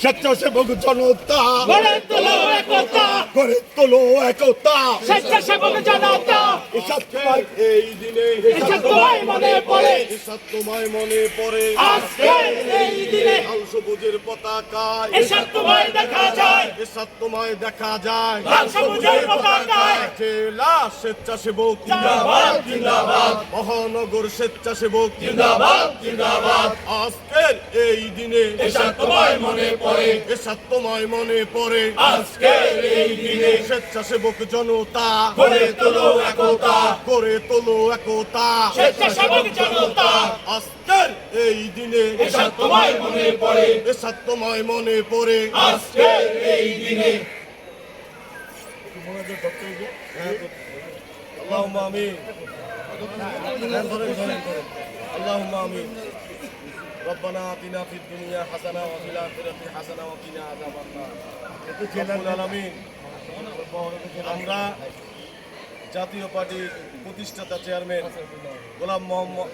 স্বেচ্ছাসেবক জনতা গড়ে তোলো একতা, গড়ে তোলো একতা। স্বেচ্ছাসেবক জনতা। এসব তোমায় এই দিনে এসব তোমায় মনে পড়ে, এসব তোমায় মনে পড়ে। আজকের এই দিনে লাল সবুজের পতাকায় এসব তোমায় দেখা যায়, এসব তোমায় দেখা যায়। লাল সবুজের পতাকায়। জেলা স্বেচ্ছাসেবক জিন্দাবাদ জিন্দাবাদ মহানগর স্বেচ্ছাসেবক জিন্দাবাদ জিন্দাবাদ। আজকের এই দিনে এসব তোমায় মনে পড়ে, এসব তোমায় মনে পড়ে। আজকের এই দিনে স্বেচ্ছাসেবক জনতা গড়ে তোলো একতা, গড়ে তোলো একতা। স্বেচ্ছাসেবক জনতা। আজকের এই দিনে এসব তোমায় মনে পড়ে, এসব তোমায় মনে পড়ে। আজকের এই দিনে আল্লাহুম্মা আমিন। আল্লাহুম্মা আমিন। রব্বানা আতিনা ফিদ দুনিয়া হাসানা ওয়া ফিল আখিরাতি হাসানা ওয়া কিনা আযাবান্নার। রব্বুল আলামিন, আমরা জাতীয় পার্টির প্রতিষ্ঠাতা চেয়ারম্যান গোলাম মোহাম্মদ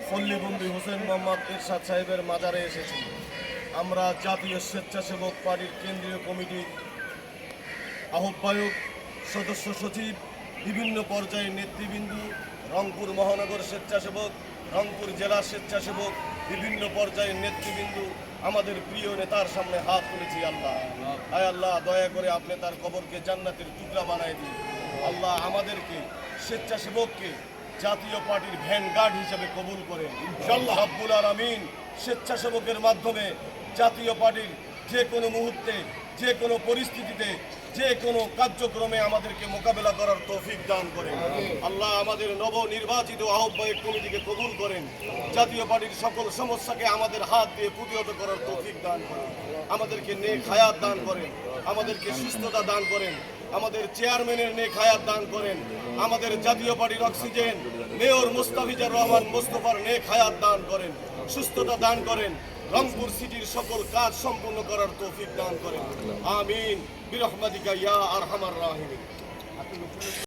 পল্লীবন্দী হোসেন মোহাম্মদ এরশাদ সাহেবের মাজারে এসেছি। আমরা জাতীয় স্বেচ্ছাসেবক পার্টির কেন্দ্রীয় কমিটির আহ্বায়ক, সদস্য সচিব, বিভিন্ন পর্যায়ের নেতৃবৃন্দ, রংপুর মহানগর স্বেচ্ছাসেবক, রংপুর জেলা স্বেচ্ছাসেবক, বিভিন্ন পর্যায়ের নেতৃবৃন্দ আমাদের প্রিয় নেতার সামনে হাত তুলেছি। আল্লাহ, আয় আল্লাহ, দয়া করে আপনি তার কবরকে জান্নাতের টুকরা বানায় দিন। আল্লাহ, আমাদেরকে স্বেচ্ছাসেবককে জাতীয় পার্টির ভ্যানগার্ড হিসেবে কবুল করেন ইনশাআল্লাহ রব্বুল আলামিন। স্বেচ্ছাসেবকের মাধ্যমে জাতীয় পার্টির যে কোনো মুহূর্তে, যে কোনো পরিস্থিতিতে, যে কোনো কার্যক্রমে আমাদেরকে মোকাবেলা করার তৌফিক দান করেন। আল্লাহ, আমাদের নবনির্বাচিত আহ্বায়ক কমিটিকে কবুল করেন। জাতীয় পার্টির সকল সমস্যাকে আমাদের হাত দিয়ে প্রতিহত করার তৌফিক দান করেন। আমাদেরকে নেক হায়াত দান করেন, আমাদেরকে সুস্থতা দান করেন, আমাদের চেয়ারম্যানের নেক হায়াত দান করেন, আমাদের জাতীয় পার্টির অক্সিজেন মেয়র মুস্তাফিজুর রহমান মোস্তফার নেক হায়াত দান করেন, সুস্থতা দান করেন, রংপুর সিটির সকল কাজ সম্পূর্ণ করার তৌফিক দান করেন। আমিন বিরহমাতিকা ইয়া আরহামার রাহিমিন।